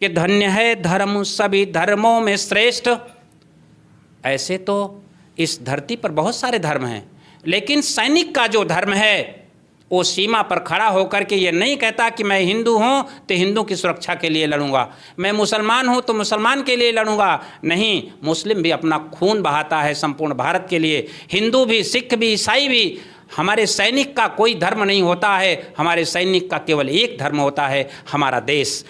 कि धन्य है धर्म सभी धर्मों में श्रेष्ठ। ऐसे तो इस धरती पर बहुत सारे धर्म हैं, लेकिन सैनिक का जो धर्म है वो सीमा पर खड़ा होकर के ये नहीं कहता कि मैं हिंदू हूँ तो हिंदू की सुरक्षा के लिए लड़ूंगा, मैं मुसलमान हूँ तो मुसलमान के लिए लड़ूंगा। नहीं, मुस्लिम भी अपना खून बहाता है संपूर्ण भारत के लिए, हिंदू भी, सिख भी, ईसाई भी। हमारे सैनिक का कोई धर्म नहीं होता है, हमारे सैनिक का केवल एक धर्म होता है, हमारा देश।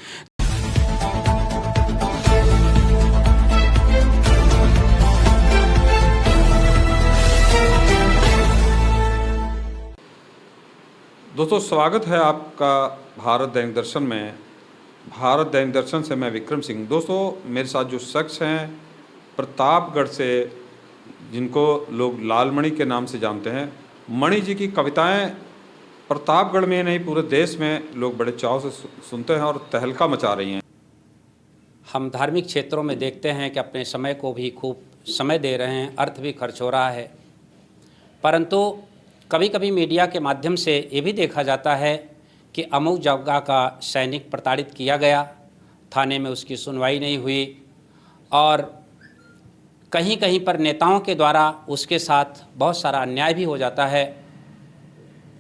दोस्तों, स्वागत है आपका भारत दैनिक दर्शन में। भारत दैनिक दर्शन से मैं विक्रम सिंह। दोस्तों, मेरे साथ जो शख्स हैं प्रतापगढ़ से, जिनको लोग लालमणि के नाम से जानते हैं, मणि जी की कविताएं प्रतापगढ़ में नहीं पूरे देश में लोग बड़े चाव से सुनते हैं और तहलका मचा रही हैं। हम धार्मिक क्षेत्रों में देखते हैं कि अपने समय को भी खूब समय दे रहे हैं, अर्थ भी खर्च हो रहा है, परंतु कभी कभी मीडिया के माध्यम से ये भी देखा जाता है कि अमुक जगह का सैनिक प्रताड़ित किया गया, थाने में उसकी सुनवाई नहीं हुई, और कहीं कहीं पर नेताओं के द्वारा उसके साथ बहुत सारा अन्याय भी हो जाता है।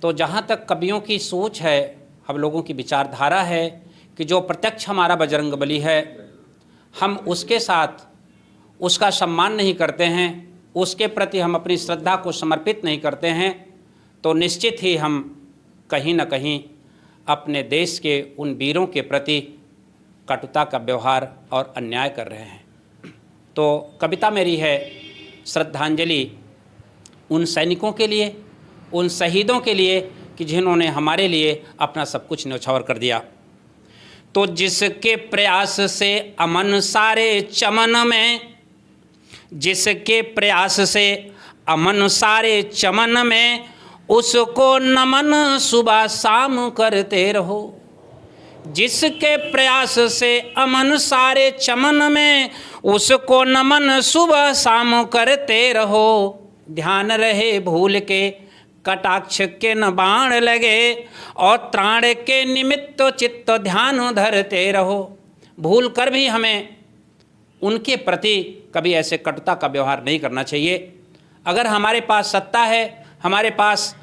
तो जहाँ तक कवियों की सोच है, हम लोगों की विचारधारा है कि जो प्रत्यक्ष हमारा बजरंगबली है, हम उसके साथ उसका सम्मान नहीं करते हैं, उसके प्रति हम अपनी श्रद्धा को समर्पित नहीं करते हैं, तो निश्चित ही हम कहीं न कहीं अपने देश के उन वीरों के प्रति कटुता का व्यवहार और अन्याय कर रहे हैं। तो कविता मेरी है श्रद्धांजलि उन सैनिकों के लिए, उन शहीदों के लिए कि जिन्होंने हमारे लिए अपना सब कुछ न्यौछावर कर दिया। तो जिसके प्रयास से अमन सारे चमन में, जिसके प्रयास से अमन सारे चमन में, उसको नमन सुबह शाम करते रहो। जिसके प्रयास से अमन सारे चमन में, उसको नमन सुबह शाम करते रहो। ध्यान रहे भूल के कटाक्ष के न बाण लगे, और त्राण के निमित्त चित्त ध्यान धरते रहो। भूल कर भी हमें उनके प्रति कभी ऐसे कटुता का व्यवहार नहीं करना चाहिए। अगर हमारे पास सत्ता है, हमारे पास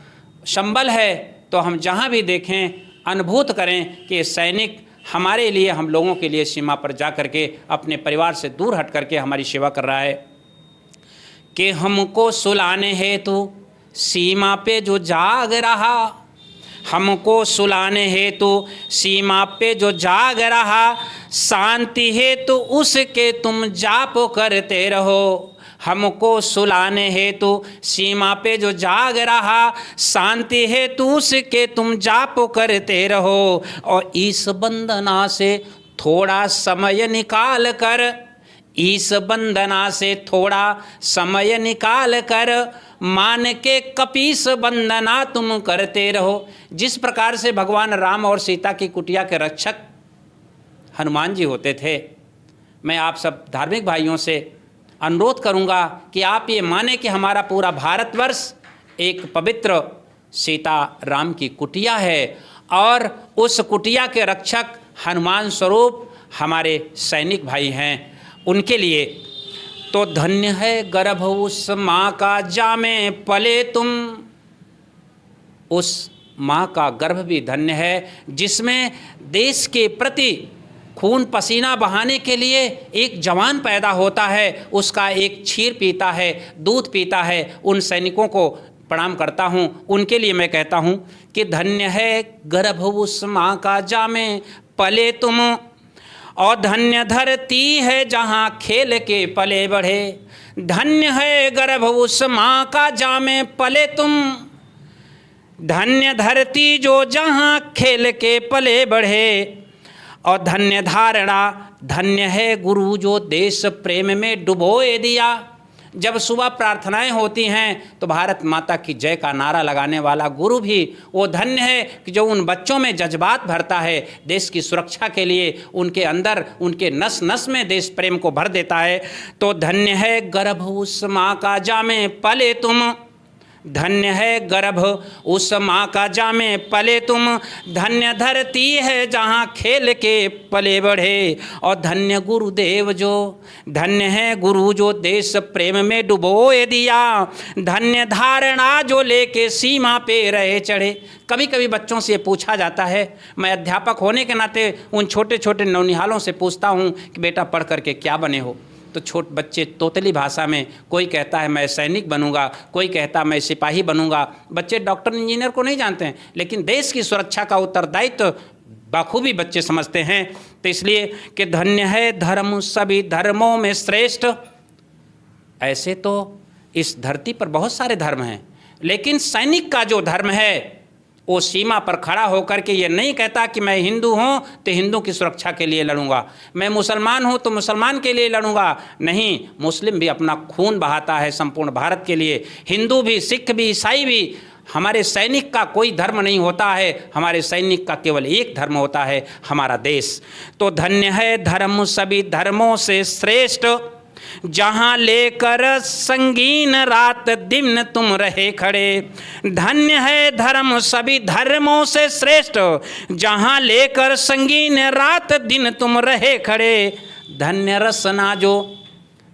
संबल है, तो हम जहाँ भी देखें अनुभूत करें कि सैनिक हमारे लिए, हम लोगों के लिए सीमा पर जा कर के अपने परिवार से दूर हट करके हमारी सेवा कर रहा है। कि हमको सुलाने हेतु सीमा पे जो जाग रहा, हमको सुलाने हेतु सीमा पे जो जाग रहा, शांति हेतु उसके तुम जाप करते रहो। हमको सुलाने हेतु सीमा पे जो जाग रहा, शांति हेतु उसके तुम जाप करते रहो। और इस बंदना से थोड़ा समय निकाल कर, इस बंदना से थोड़ा समय निकाल कर, मान के कपीस बंदना तुम करते रहो। जिस प्रकार से भगवान राम और सीता की कुटिया के रक्षक हनुमान जी होते थे, मैं आप सब धार्मिक भाइयों से अनुरोध करूंगा कि आप ये माने कि हमारा पूरा भारतवर्ष एक पवित्र सीता राम की कुटिया है, और उस कुटिया के रक्षक हनुमान स्वरूप हमारे सैनिक भाई हैं। उनके लिए तो धन्य है गर्भ उस माँ का जामे पले तुम। उस माँ का गर्भ भी धन्य है जिसमें देश के प्रति खून पसीना बहाने के लिए एक जवान पैदा होता है, उसका एक क्षीर पीता है, दूध पीता है। उन सैनिकों को प्रणाम करता हूँ। उनके लिए मैं कहता हूँ कि धन्य है गर्भ उस माँ का जामे पले तुम, और धन्य धरती है जहाँ खेल के पले बढ़े। धन्य है गर्भ उस माँ का जामे पले तुम, धन्य धरती जो जहाँ खेल के पले बढ़े। और धन्य धारणा, धन्य है गुरु जो देश प्रेम में डुबोए दिया। जब सुबह प्रार्थनाएं होती हैं तो भारत माता की जय का नारा लगाने वाला गुरु भी वो धन्य है कि जो उन बच्चों में जज्बात भरता है देश की सुरक्षा के लिए, उनके अंदर, उनके नस नस में देश प्रेम को भर देता है। तो धन्य है गर्भ उस माँ का जामे पले तुम, धन्य है गर्भ उस माँ का जामे पले तुम, धन्य धरती है जहाँ खेल के पले बढ़े। और धन्य गुरुदेव जो, धन्य है गुरु जो देश प्रेम में डुबोए दिया, धन्य धारणा जो लेके सीमा पे रहे चढ़े। कभी कभी बच्चों से पूछा जाता है, मैं अध्यापक होने के नाते उन छोटे छोटे नौनिहालों से पूछता हूँ कि बेटा पढ़ करके क्या बने हो, तो छोटे बच्चे तोतली भाषा में, कोई कहता है मैं सैनिक बनूंगा, कोई कहता मैं सिपाही बनूंगा। बच्चे डॉक्टर इंजीनियर को नहीं जानते हैं, लेकिन देश की सुरक्षा का उत्तरदायित्व बखूबी बच्चे समझते हैं। तो इसलिए कि धन्य है धर्म सभी धर्मों में श्रेष्ठ। ऐसे तो इस धरती पर बहुत सारे धर्म हैं, लेकिन सैनिक का जो धर्म है वो सीमा पर खड़ा होकर के ये नहीं कहता कि मैं हिंदू हूँ तो हिंदू की सुरक्षा के लिए लड़ूंगा, मैं मुसलमान हूँ तो मुसलमान के लिए लड़ूंगा। नहीं, मुस्लिम भी अपना खून बहाता है संपूर्ण भारत के लिए, हिंदू भी, सिख भी, ईसाई भी। हमारे सैनिक का कोई धर्म नहीं होता है, हमारे सैनिक का केवल एक धर्म होता है, हमारा देश। तो धन्य है धर्म सभी धर्मों से श्रेष्ठ, जहाँ लेकर संगीन रात दिन तुम रहे खड़े। धन्य है धर्म सभी धर्मों से श्रेष्ठ, जहाँ लेकर संगीन रात दिन तुम रहे खड़े। धन्य रसना जो,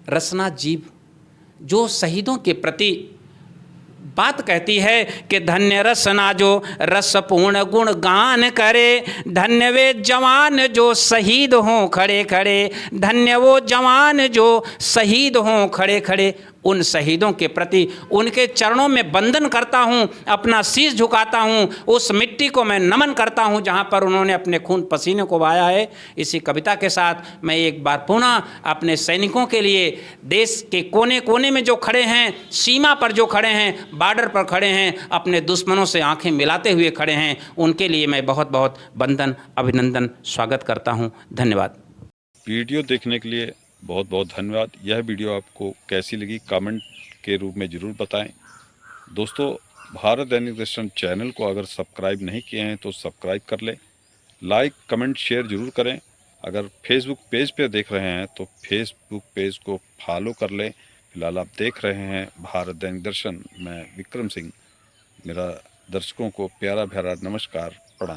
रसना जीव जो शहीदों के प्रति बात कहती है कि धन्य रसना जो रसपूर्ण गुण गान करे। धन्य वे जवान जो शहीद हों खड़े खड़े, धन्य वो जवान जो शहीद हों खड़े खड़े। उन शहीदों के प्रति उनके चरणों में वंदन करता हूँ, अपना शीश झुकाता हूँ, उस मिट्टी को मैं नमन करता हूँ जहाँ पर उन्होंने अपने खून पसीने को बहाया है। इसी कविता के साथ मैं एक बार पुनः अपने सैनिकों के लिए, देश के कोने कोने में जो खड़े हैं, सीमा पर जो खड़े हैं, बॉर्डर पर खड़े हैं, अपने दुश्मनों से आंखें मिलाते हुए खड़े हैं, उनके लिए मैं बहुत बहुत वंदन, अभिनंदन, स्वागत करता हूँ। धन्यवाद। वीडियो देखने के लिए बहुत बहुत धन्यवाद। यह वीडियो आपको कैसी लगी कमेंट के रूप में ज़रूर बताएं। दोस्तों, भारत दैनिक दर्शन चैनल को अगर सब्सक्राइब नहीं किए हैं तो सब्सक्राइब कर लें, लाइक कमेंट शेयर ज़रूर करें। अगर फेसबुक पेज पर देख रहे हैं तो फेसबुक पेज को फॉलो कर लें। फिलहाल आप देख रहे हैं भारत दैनिक दर्शन। मैं विक्रम सिंह, मेरा दर्शकों को प्यारा प्यारा नमस्कार।